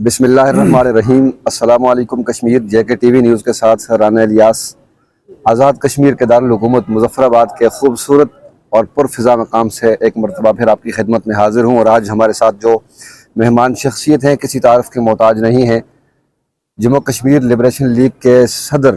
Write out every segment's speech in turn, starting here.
بسم اللہ الرحمن الرحیم۔ السلام علیکم کشمیر جے کے ٹی وی نیوز کے ساتھ رانا الیاس۔ آزاد کشمیر کے دارالحکومت مظفر آباد کے خوبصورت اور پرفضا مقام سے ایک مرتبہ پھر آپ کی خدمت میں حاضر ہوں، اور آج ہمارے ساتھ جو مہمان شخصیت ہیں کسی تعارف کے محتاج نہیں ہیں، جموں کشمیر لبریشن لیگ کے صدر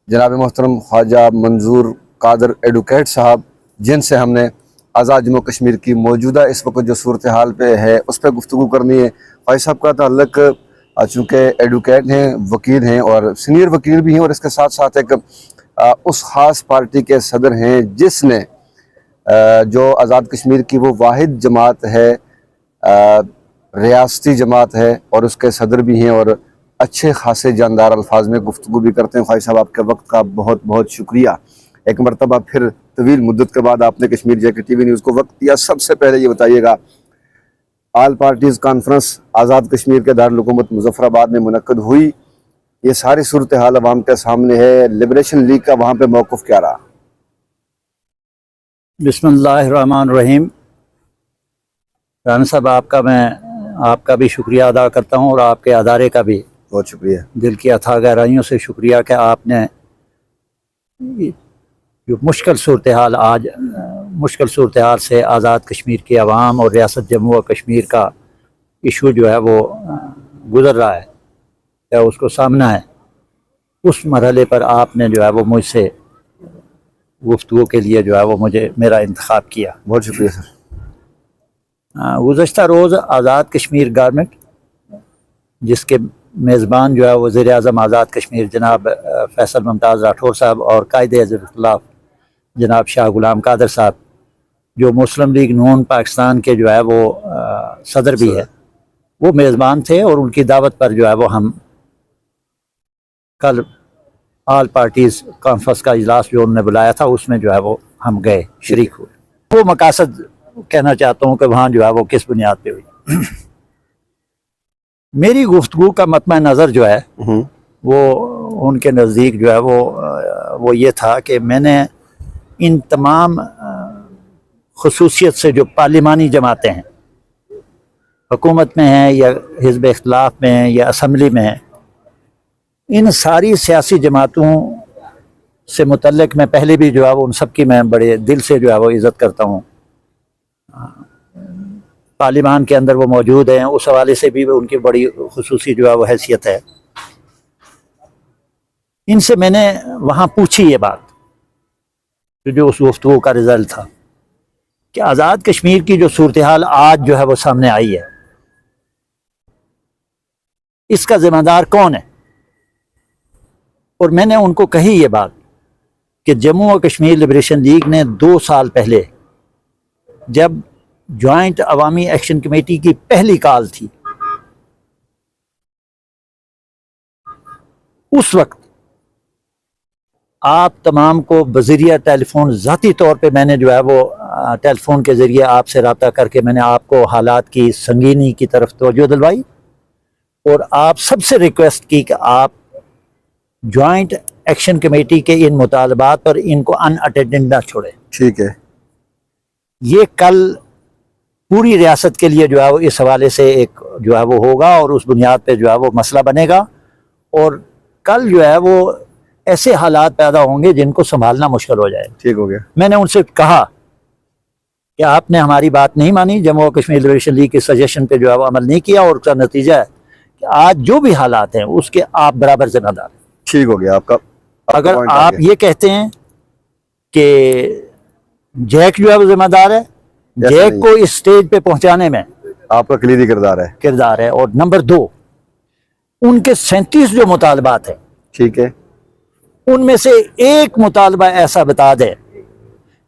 جناب محترم خواجہ منظور قادر ایڈوکیٹ صاحب، جن سے ہم نے آزاد جموں کشمیر کی موجودہ اس وقت جو صورتحال پہ ہے اس پہ گفتگو کرنی ہے۔ خواجہ صاحب کا تعلق چونکہ ایڈوکیٹ ہیں، وکیل ہیں اور سینئر وکیل بھی ہیں، اور اس کے ساتھ ساتھ ایک اس خاص پارٹی کے صدر ہیں جس نے جو آزاد کشمیر کی وہ واحد جماعت ہے، ریاستی جماعت ہے، اور اس کے صدر بھی ہیں، اور اچھے خاصے جاندار الفاظ میں گفتگو بھی کرتے ہیں۔ خواجہ صاحب آپ کے وقت کا بہت بہت شکریہ۔ ایک مرتبہ پھر طویل مدت کے بعد آپ نے کشمیر جے کے ٹی وی نیوز کو وقت دیا۔ سب سے پہلے یہ بتائیے گا، all parties conference Azad Kashmir کے دارالحکومت مظفر آباد میں منعقد ہوئی، یہ ساری صورتحال عوام کے سامنے ہے، لبریشن لیگ کا وہاں پہ موقف کیا رہا؟ بسم اللہ الرحمن الرحیم۔ رانا صاحب آپ کا بھی شکریہ ادا کرتا ہوں، اور آپ کے ادارے کا بھی بہت شکریہ، دل کی اتھاہ گہرائیوں سے شکریہ کہ آپ نے جو مشکل صورتحال سے آزاد کشمیر کے عوام اور ریاست جموں و کشمیر کا ایشو جو ہے وہ گزر رہا ہے یا اس کو سامنا ہے، اس مرحلے پر آپ نے جو ہے وہ مجھ سے گفتگو کے لیے جو ہے وہ میرا انتخاب کیا۔ بہت شکریہ سر۔ گزشتہ روز آزاد کشمیر گورنمنٹ، جس کے میزبان جو ہے وزیر اعظم آزاد کشمیر جناب فیصل ممتاز راٹھور صاحب اور قائد حزب اختلاف جناب شاہ غلام قادر صاحب، جو مسلم لیگ نون پاکستان کے جو ہے وہ صدر بھی ہے، وہ میزبان تھے، اور ان کی دعوت پر جو ہے وہ ہم کل آل پارٹیز کانفرنس کا اجلاس جو انہوں نے بلایا تھا اس میں جو ہے وہ ہم گئے، شریک ہوئے۔ وہ مقاصد کہنا چاہتا ہوں کہ وہاں جو ہے وہ کس بنیاد پہ ہوئی۔ میری گفتگو کا مطمع نظر جو ہے وہ ان کے نزدیک جو ہے وہ یہ تھا کہ میں نے ان تمام خصوصیت سے جو پارلیمانی جماعتیں ہیں، حکومت میں ہیں یا حزب اختلاف میں ہیں یا اسمبلی میں ہیں، ان ساری سیاسی جماعتوں سے متعلق میں پہلے بھی جو ہے وہ ان سب کی میں بڑے دل سے جو ہے وہ عزت کرتا ہوں۔ پارلیمان کے اندر وہ موجود ہیں، اس حوالے سے بھی ان کی بڑی خصوصی جو ہے وہ حیثیت ہے۔ ان سے میں نے وہاں پوچھی یہ بات، جو اس گفتگو کا رزلٹ تھا، کہ آزاد کشمیر کی جو صورتحال آج جو ہے وہ سامنے آئی ہے، اس کا ذمہ دار کون ہے؟ اور میں نے ان کو کہی یہ بات کہ جموں و کشمیر لبریشن لیگ نے 2 سال پہلے جب جوائنٹ عوامی ایکشن کمیٹی کی پہلی کال تھی، اس وقت آپ تمام کو بذریعہ ٹیلی فون ذاتی طور پہ میں نے جو ہے وہ ٹیلی فون کے ذریعے آپ سے رابطہ کر کے میں نے آپ کو حالات کی سنگینی کی طرف توجہ دلوائی، اور آپ سب سے ریکویسٹ کی کہ آپ جوائنٹ ایکشن کمیٹی کے ان مطالبات پر ان کو ان اٹینڈنٹ نہ چھوڑیں۔ ٹھیک ہے، یہ کل پوری ریاست کے لیے جو ہے وہ اس حوالے سے ایک جو ہے وہ ہوگا، اور اس بنیاد پہ جو ہے وہ مسئلہ بنے گا، اور کل جو ہے وہ ایسے حالات پیدا ہوں گے جن کو سنبھالنا مشکل ہو جائے۔ ٹھیک ہو گیا۔ میں نے ان سے کہا کہ آپ نے ہماری بات نہیں مانی، جموں و کشمیر لبریشن لیگ کے سجیشن پہ جو ہے وہ عمل نہیں کیا، اور اس کا نتیجہ ہے کہ آج جو بھی حالات ہیں اس کے آپ برابر ذمہ دار ہیں۔ ٹھیک ہو گیا، آپ کا اگر آپ یہ کہتے ہیں کہ جیک جو ہے وہ ذمہ دار ہے، جیک کو اس سٹیج پہ پہنچانے میں آپ کا کلیدی کردار ہے، اور نمبر 2 ان کے 37 جو مطالبات ہیں، ٹھیک ہے، ان میں سے ایک مطالبہ ایسا بتا دے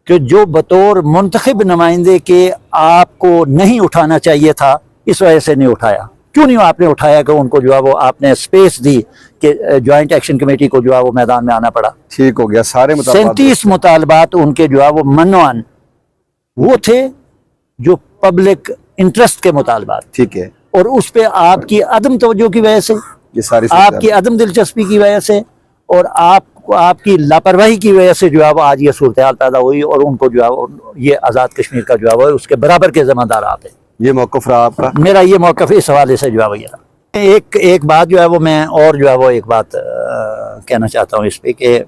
کہ جو بطور منتخب نمائندے کے آپ کو نہیں اٹھانا چاہیے تھا، اس وجہ سے نہیں اٹھایا۔ کیوں نہیں آپ نے اٹھایا کہ ان کو جو ہے وہ آپ نے سپیس دی کہ جوائنٹ ایکشن کمیٹی کو جو ہے وہ میدان میں آنا پڑا؟ ٹھیک ہو گیا، سارے 37 مطالبات ان کے جو ہے وہ منوان وہ تھے جو پبلک انٹرسٹ کے مطالبات، ٹھیک ہے، اور اس پہ آپ کی عدم توجہ کی وجہ سے، یہ ساری آپ کی عدم دلچسپی کی وجہ سے، اور آپ کی لاپرواہی کی وجہ سے جو ہے وہ آج یہ صورتحال پیدا ہوئی، اور ان کو جو ہے یہ آزاد کشمیر کا جو ہے وہ اس کے برابر کے ذمہ دار آپ ہیں۔ یہ موقف رہا آپ کا؟ میرا یہ موقف اس حوالے سے جو ہے وہ یہ رہا۔ ایک بات جو ہے وہ میں اور جو ہے وہ ایک بات کہنا چاہتا ہوں اس پہ کہ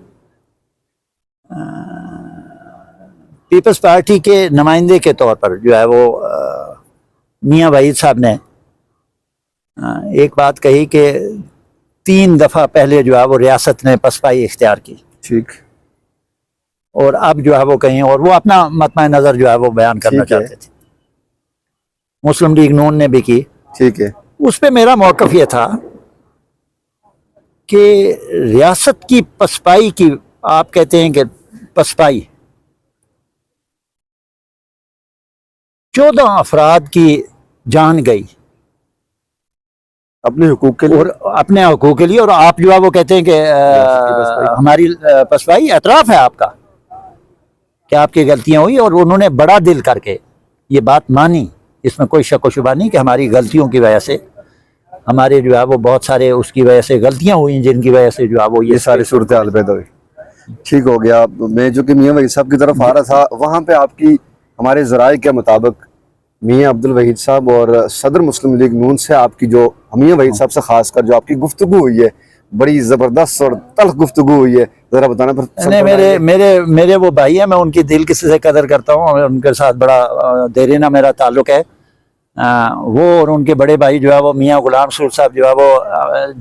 پیپلز پارٹی کے نمائندے کے طور پر جو ہے وہ میاں وحید صاحب نے ایک بات کہی کہ 3 دفعہ پہلے جو ہے وہ ریاست نے پسپائی اختیار کی، ٹھیک، اور اب جو ہے وہ کہیں اور وہ اپنا مطمع نظر جو ہے وہ بیان کرنا ٹھیک ہے، چاہتے تھے۔ مسلم لیگ نون نے بھی کی۔ ٹھیک ہے، اس پہ میرا موقف یہ تھا کہ ریاست کی پسپائی کی، آپ کہتے ہیں کہ پسپائی 14 افراد کی جان گئی اپنے حقوق کے لیے، اور اپنے حقوق کے لیے، اور آپ جو ہے وہ کہتے ہیں کہ ہماری پسپائی اعتراف ہے آپ کا کہ آپ کی غلطیاں ہوئی، اور انہوں نے بڑا دل کر کے یہ بات مانی، اس میں کوئی شک و شبہ نہیں کہ ہماری غلطیوں کی وجہ سے ہمارے جو ہے وہ بہت سارے اس کی وجہ سے غلطیاں ہوئی جن کی وجہ سے جو ہے وہ یہ ساری صورتحال پیدا ہوئی۔ ٹھیک ہو گیا۔ میں جو کہ میاں وحید صاحب کی طرف آ رہا تھا، وہاں پہ آپ کی ہمارے ذرائع کے مطابق میاں عبدالوحید صاحب اور صدر مسلم لیگ نون سے آپ کی جو میاں وحید صاحب سے خاص کر جو آپ کی گفتگو ہوئی ہے، بڑی زبردست اور تلخ گفتگو ہوئی ہے، ذرا بتانا پھر۔ نہیں، میرے وہ بھائی ہیں، میں ان کی دل کسی سے قدر کرتا ہوں، ان کے ساتھ بڑا دیرینہ میرا تعلق ہے۔ وہ اور ان کے بڑے بھائی جو ہے وہ میاں غلام رسول صاحب جو ہے وہ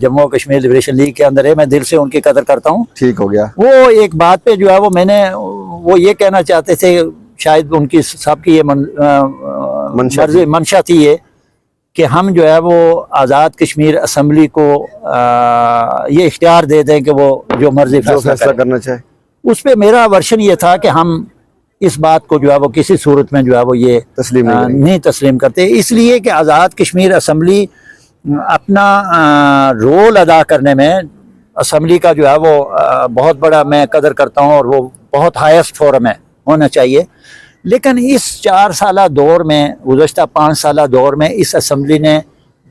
جموں و کشمیر لبریشن لیگ کے اندر ہے، میں دل سے ان کی قدر کرتا ہوں۔ ٹھیک ہو گیا۔ وہ ایک بات پہ جو ہے وہ یہ کہنا چاہتے تھے، شاید ان کی سب کی یہ منشا تھی یہ کہ ہم جو ہے وہ آزاد کشمیر اسمبلی کو یہ اختیار دے دیں کہ وہ جو مرضی فیصلہ کرنا چاہے۔ اس پہ میرا ورشن یہ تھا کہ ہم اس بات کو جو ہے وہ کسی صورت میں جو ہے وہ یہ نہیں تسلیم کرتے، اس لیے کہ آزاد کشمیر اسمبلی اپنا رول ادا کرنے میں، اسمبلی کا جو ہے وہ بہت بڑا میں قدر کرتا ہوں، اور وہ بہت ہائیسٹ فورم ہے، ہونا چاہیے، لیکن اس 4 سالہ دور میں، گزشتہ 5 سالہ دور میں اس اسمبلی نے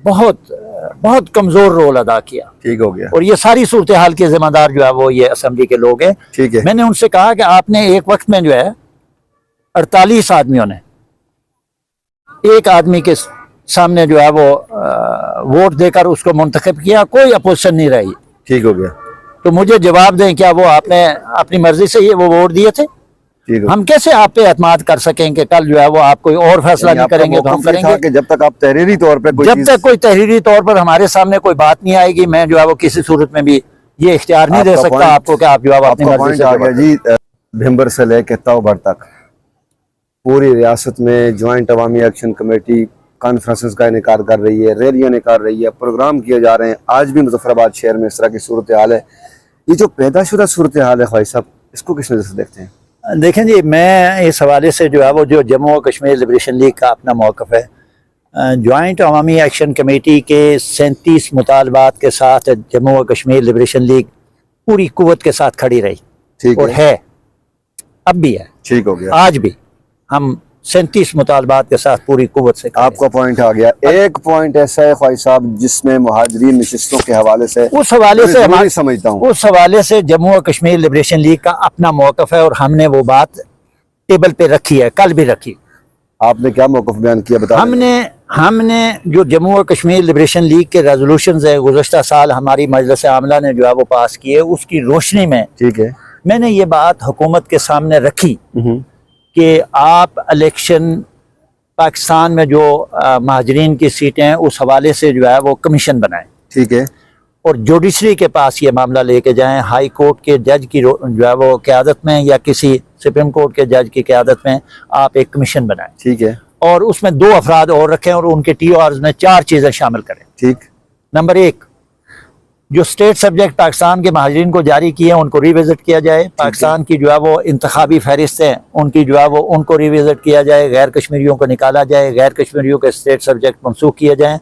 بہت کمزور رول ادا کیا۔ ٹھیک ہو گیا۔ اور یہ ساری صورتحال کے ذمہ دار جو ہے وہ یہ اسمبلی کے لوگ ہیں۔ ٹھیک ہے۔ میں نے ان سے کہا کہ آپ نے ایک وقت میں جو ہے 48 آدمیوں نے ایک آدمی کے سامنے جو ہے وہ ووٹ دے کر اس کو منتخب کیا، کوئی اپوزیشن نہیں رہی۔ ٹھیک ہو گیا۔ تو مجھے جواب دیں، کیا وہ آپ نے اپنی مرضی سے یہ وہ ووٹ دیے تھے؟ ہم کیسے آپ پہ اعتماد کر سکیں کہ کل جو ہے وہ آپ کوئی اور فیصلہ نہیں کریں گے تو ہم کریں گے؟ جب تک آپ تحریری طور پہ جب تک کوئی تحریری طور پر ہمارے سامنے کوئی بات نہیں آئے گی، میں جو ہے وہ کسی صورت میں بھی یہ اختیار نہیں دے سکتا آپ کو کہ آپ جو ہے اپنی مرضی سے۔ آ گیا جی، بھمبر سے لے کے توبر تک پوری ریاست میں جوائنٹ عوامی ایکشن کمیٹی کانفرنسز کا انعقاد کر رہی ہے، ریلیاں نکال رہی ہے، پروگرام کیے جا رہے ہیں۔ آج بھی مظفر آباد شہر میں اس طرح کی صورتحال ہے۔ یہ جو پیدا شدہ صورتحال ہے خواہی صاحب، اس کو کس نظر سے دیکھتے ہیں؟ دیکھیں جی، میں اس حوالے سے جو ہے وہ جو جموں و کشمیر لبریشن لیگ کا اپنا موقف ہے، جوائنٹ عوامی ایکشن کمیٹی کے 37 مطالبات کے ساتھ جموں و کشمیر لبریشن لیگ پوری قوت کے ساتھ کھڑی رہی، اور ہے، اب بھی ہے۔ ٹھیک ہو گیا۔ آج بھی ہم 37 مطالبات کے ساتھ پوری قوت سے۔ آپ کا پوائنٹ آ گیا۔ ایک پوائنٹ ایسا ہے خواہی صاحب جس میں مہاجرین نشستوں کے حوالے سے اس حوالے سے سمجھتا ہوں، اس حوالے سے جموں و کشمیر لبریشن لیگ کا اپنا موقف ہے، اور ہم نے وہ بات ٹیبل پہ رکھی ہے، کل بھی رکھی۔ آپ نے کیا موقف بیان کیا بتا؟ ہم نے جو جموں و کشمیر لبریشن لیگ کے ریزولوشنز ہیں گزشتہ سال ہماری مجلس عاملہ نے جو ہے وہ پاس کیے، اس کی روشنی میں ٹھیک ہے، میں نے یہ بات حکومت کے سامنے رکھی کہ آپ الیکشن پاکستان میں جو مہاجرین کی سیٹیں ہیں اس حوالے سے جو ہے وہ کمیشن بنائیں، ٹھیک ہے، اور جوڈیشری کے پاس یہ معاملہ لے کے جائیں، ہائی کورٹ کے جج کی جو ہے وہ قیادت میں یا کسی سپریم کورٹ کے جج کی قیادت میں آپ ایک کمیشن بنائیں، ٹھیک ہے، اور اس میں 2 افراد اور رکھیں، اور ان کے ٹی او آرز میں 4 چیزیں شامل کریں۔ ٹھیک۔ نمبر 1، جو اسٹیٹ سبجیکٹ پاکستان کے مہاجرین کو جاری کیے ہیں ان کو ریوزٹ کیا جائے، پاکستان کی جو ہے وہ انتخابی فہرستیں ان کی جو ہے وہ ان کو ریوزٹ کیا جائے، غیر کشمیریوں کو نکالا جائے، غیر کشمیریوں کے اسٹیٹ سبجیکٹ منسوخ کیے جائیں،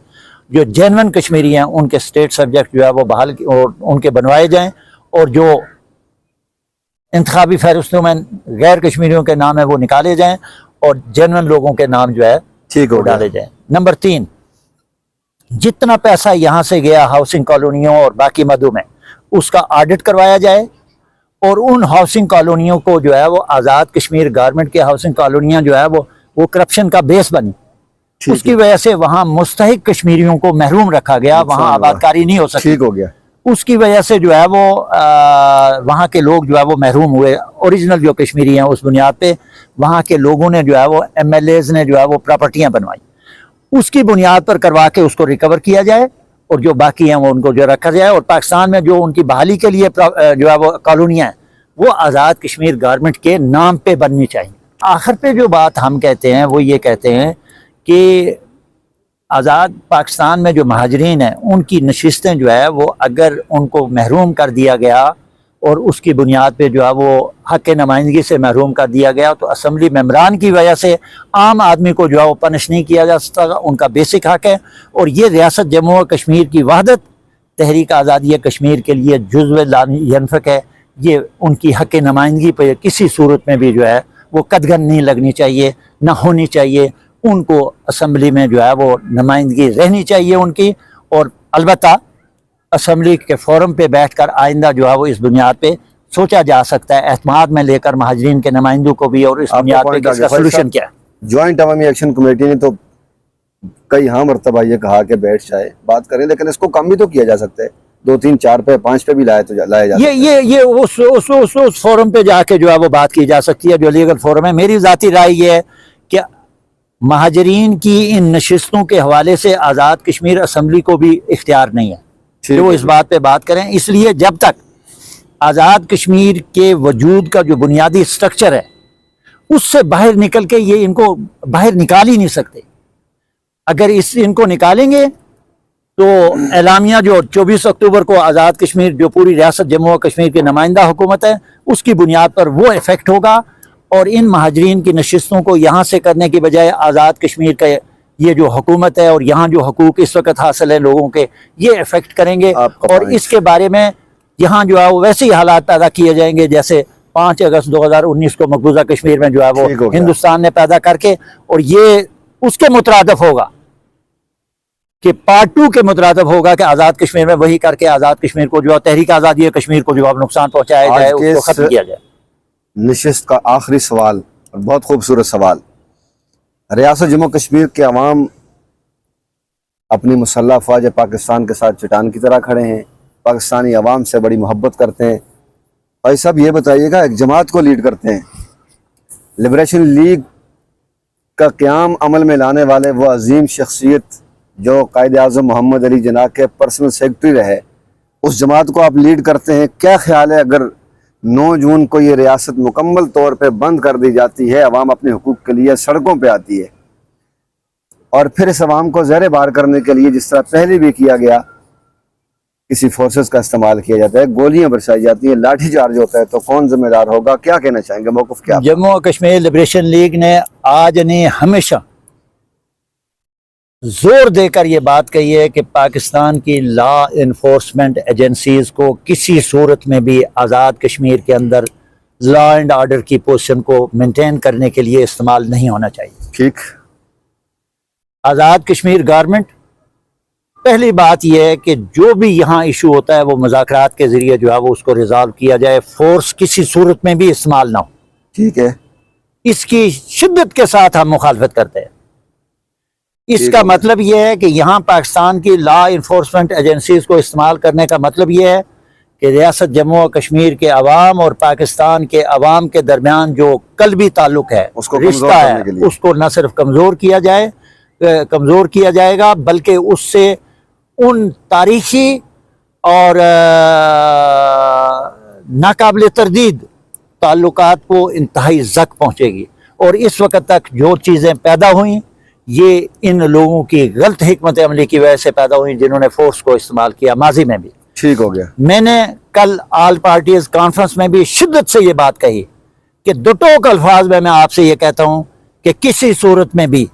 جو جینون کشمیری ہیں ان کے اسٹیٹ سبجیکٹ جو ہے وہ بحال اور ان کے بنوائے جائیں، اور جو انتخابی فہرستوں میں غیر کشمیریوں کے نام ہیں وہ نکالے جائیں، اور جینون لوگوں کے نام جو ہے ٹھیک ہو ڈالے جائیں۔ نمبر 3، جتنا پیسہ یہاں سے گیا ہاؤسنگ کالونیوں اور باقی مدعو میں، اس کا آڈٹ کروایا جائے، اور ان ہاؤسنگ کالونیوں کو جو ہے وہ آزاد کشمیر گورنمنٹ کے ہاؤسنگ کالونیاں جو ہے وہ کرپشن کا بیس بنی، اس کی وجہ سے وہاں مستحق کشمیریوں کو محروم رکھا گیا, وہاں آبادکاری نہیں ہو سکی. ٹھیک ہو گیا. اس کی وجہ سے جو ہے وہ وہاں کے لوگ جو ہے وہ محروم ہوئے. اوریجنل جو کشمیری ہیں اس بنیاد پہ وہاں کے لوگوں نے جو ہے وہ ایم ایل ایز نے جو ہے وہ پراپرٹیاں بنوائی, اس کی بنیاد پر کروا کے اس کو ریکور کیا جائے اور جو باقی ہیں وہ ان کو جو رکھا جائے. اور پاکستان میں جو ان کی بحالی کے لیے جو ہے وہ کالونیاں ہیں وہ آزاد کشمیر گورنمنٹ کے نام پہ بننی چاہیے. آخر پہ جو بات ہم کہتے ہیں وہ یہ کہتے ہیں کہ آزاد پاکستان میں جو مہاجرین ہیں ان کی نشستیں جو ہے وہ اگر ان کو محروم کر دیا گیا اور اس کی بنیاد پہ جو ہے وہ حق نمائندگی سے محروم کر دیا گیا تو اسمبلی ممبران کی وجہ سے عام آدمی کو جو ہے وہ پنش نہیں کیا جا سکتا, ان کا بیسک حق ہے. اور یہ ریاست جموں و کشمیر کی وحدت تحریک آزادی کشمیر کے لیے جزو لا ینفک ہے. یہ ان کی حق نمائندگی پہ کسی صورت میں بھی جو ہے وہ قدغن نہیں لگنی چاہیے, نہ ہونی چاہیے. ان کو اسمبلی میں جو ہے وہ نمائندگی رہنی چاہیے ان کی. اور البتہ اسمبلی کے فورم پہ بیٹھ کر آئندہ جو ہے وہ اس بنیاد پہ سوچا جا سکتا ہے, اعتماد میں لے کر مہاجرین کے نمائندوں کو بھی, اور اس بنیاد پہ اس کا سولوشن کیا ہے. جوائنٹ عوامی ایکشن کمیٹی نے تو کئی مرتبہ یہ کہا کہ بیٹھ جائے بات کریں, لیکن اس کو کم بھی تو کیا جا سکتا ہے, 2 3 4 پہ 5 پہ بھی لایا جا سکتا ہے. یہ اس فورم پہ جا کے جو ہے وہ بات کی جا سکتی ہے جو لیگل فورم ہے. میری ذاتی رائے یہ ہے کہ مہاجرین کی ان نشستوں کے حوالے سے آزاد کشمیر اسمبلی کو بھی اختیار نہیں ہے کہ وہ اس بات پہ بات کریں. اس لیے جب تک آزاد کشمیر کے وجود کا جو بنیادی سٹرکچر ہے اس سے باہر نکل کے یہ ان کو باہر نکال ہی نہیں سکتے. اگر ان کو نکالیں گے تو اعلامیہ جو 24 اکتوبر کو آزاد کشمیر جو پوری ریاست جموں و کشمیر کی نمائندہ حکومت ہے اس کی بنیاد پر وہ افیکٹ ہوگا, اور ان مہاجرین کی نشستوں کو یہاں سے کرنے کی بجائے آزاد کشمیر کا یہ جو حکومت ہے اور یہاں جو حقوق اس وقت حاصل ہیں لوگوں کے یہ افیکٹ کریں گے. اور اس کے بارے میں یہاں جو ہے وہ ویسے ہی حالات پیدا کیے جائیں گے جیسے 5 اگست 2019 کو مقبوضہ کشمیر میں جو ہے وہ ہندوستان نے پیدا کر کے, اور یہ اس کے مترادف ہوگا کہ پارٹ 2 کے مترادف ہوگا کہ آزاد کشمیر میں وہی کر کے آزاد کشمیر کو جو تحریک آزادی کشمیر کو جو اب نقصان پہنچایا جائے اس کو ختم کیا جائے. نشست کا آخری سوال اور بہت خوبصورت سوال, ریاست جموں کشمیر کے عوام اپنی مسلح افواج پاکستان کے ساتھ چٹان کی طرح کھڑے ہیں, پاکستانی عوام سے بڑی محبت کرتے ہیں. بھائی صاحب یہ بتائیے گا, ایک جماعت کو لیڈ کرتے ہیں, لبریشن لیگ کا قیام عمل میں لانے والے وہ عظیم شخصیت جو قائد اعظم محمد علی جناح کے پرسنل سیکرٹری رہے, اس جماعت کو آپ لیڈ کرتے ہیں. کیا خیال ہے اگر 9 جون کو یہ ریاست مکمل طور پہ بند کر دی جاتی ہے, عوام اپنے حقوق کے لیے سڑکوں پہ آتی ہے, اور پھر اس عوام کو زہر بار کرنے کے لیے جس طرح پہلے بھی کیا گیا کسی فورسز کا استعمال کیا جاتا ہے, گولیاں برسائی جاتی ہیں, لاٹھی چارج ہوتا ہے, تو کون ذمہ دار ہوگا؟ کیا کہنا چاہیں گے, موقف کیا؟ جموں و کشمیر لبریشن لیگ نے آج نہیں ہمیشہ زور دے کر یہ بات کہی ہے کہ پاکستان کی لا انفورسمنٹ ایجنسیز کو کسی صورت میں بھی آزاد کشمیر کے اندر لا اینڈ آرڈر کی پوزیشن کو مینٹین کرنے کے لیے استعمال نہیں ہونا چاہیے. ٹھیک. آزاد کشمیر گورنمنٹ پہلی بات یہ ہے کہ جو بھی یہاں ایشو ہوتا ہے وہ مذاکرات کے ذریعے جو ہے وہ اس کو ریزالو کیا جائے, فورس کسی صورت میں بھی استعمال نہ ہو. ٹھیک ہے. اس کی شدت کے ساتھ ہم مخالفت کرتے ہیں. اس کا مطلب یہ ہے کہ یہاں پاکستان کی لا انفورسمنٹ ایجنسیز کو استعمال کرنے کا مطلب یہ ہے کہ ریاست جموں و کشمیر کے عوام اور پاکستان کے عوام کے درمیان جو قلبی تعلق ہے, رشتہ ہے, اس کو نہ صرف کمزور کیا جائے گا بلکہ اس سے ان تاریخی اور ناقابل تردید تعلقات کو انتہائی زک پہنچے گی. اور اس وقت تک جو چیزیں پیدا ہوئیں یہ ان لوگوں کی غلط حکمت عملی کی وجہ سے پیدا ہوئی جنہوں نے فورس کو استعمال کیا ماضی میں بھی. ٹھیک ہو گیا. میں نے کل آل پارٹیز کانفرنس میں بھی شدت سے یہ بات کہی کہ 2 ٹوک الفاظ میں آپ سے یہ کہتا ہوں کہ کسی صورت میں بھی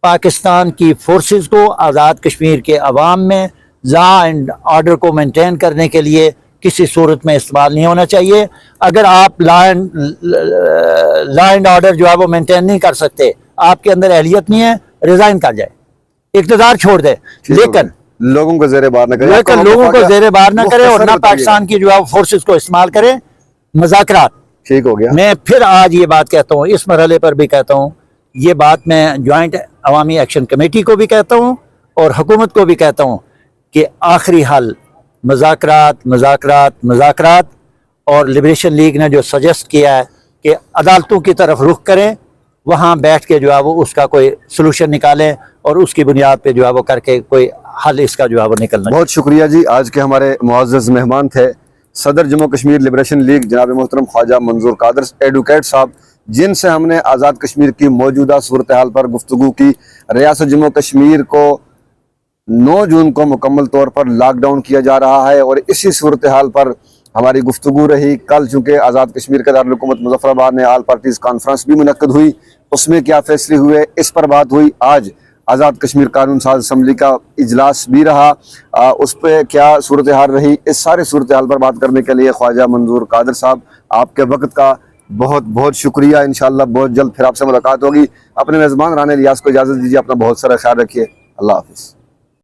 پاکستان کی فورسز کو آزاد کشمیر کے عوام میں لا اینڈ آرڈر کو مینٹین کرنے کے لیے کسی صورت میں استعمال نہیں ہونا چاہیے. اگر آپ لا اینڈ آرڈر جو ہے وہ مینٹین نہیں کر سکتے, آپ کے اندر اہلیت نہیں ہے, ریزائن کر جائے, اقتدار چھوڑ دے, لیکن لوگوں کو زیر بار نہ کرے, اور نہ پاکستان کی جو ہے فورسز کو استعمال کرے. مذاکرات. ٹھیک ہو گیا. میں پھر آج یہ بات کہتا ہوں, اس مرحلے پر بھی کہتا ہوں, یہ بات میں جوائنٹ عوامی ایکشن کمیٹی کو بھی کہتا ہوں اور حکومت کو بھی کہتا ہوں کہ آخری حل مذاکرات مذاکرات مذاکرات، اور لبریشن لیگ نے جو سجیسٹ کیا ہے کہ عدالتوں کی طرف رخ کریں، وہاں بیٹھ کے جو ہے وہ اس کا کوئی سلوشن نکالیں اور اس کی بنیاد پہ جو ہے وہ کر کے کوئی حل اس کا جو ہے وہ نکلنا۔ بہت شکریہ جی۔ آج کے ہمارے معزز مہمان تھے صدر جموں کشمیر لبریشن لیگ جناب محترم خواجہ منظور قادر ایڈوکیٹ صاحب، جن سے ہم نے آزاد کشمیر کی موجودہ صورتحال پر گفتگو کی۔ ریاست جموں کشمیر کو 9 جون کو مکمل طور پر لاک ڈاؤن کیا جا رہا ہے، اور اسی صورتحال پر ہماری گفتگو رہی۔ کل چونکہ آزاد کشمیر کے دارالحکومت مظفر آباد میں آل پارٹیز کانفرنس بھی منعقد ہوئی، اس میں کیا فیصلے ہوئے اس پر بات ہوئی۔ آج آزاد کشمیر قانون ساز اسمبلی کا اجلاس بھی رہا، اس پہ کیا صورتحال رہی، اس سارے صورتحال پر بات کرنے کے لیے خواجہ منظور قادر صاحب آپ کے وقت کا بہت بہت شکریہ۔ انشاءاللہ بہت جلد پھر آپ سے ملاقات ہوگی۔ اپنے میزبان رانا الیاس کو اجازت دیجیے، اپنا بہت سارا خیال رکھیے۔ اللہ حافظ۔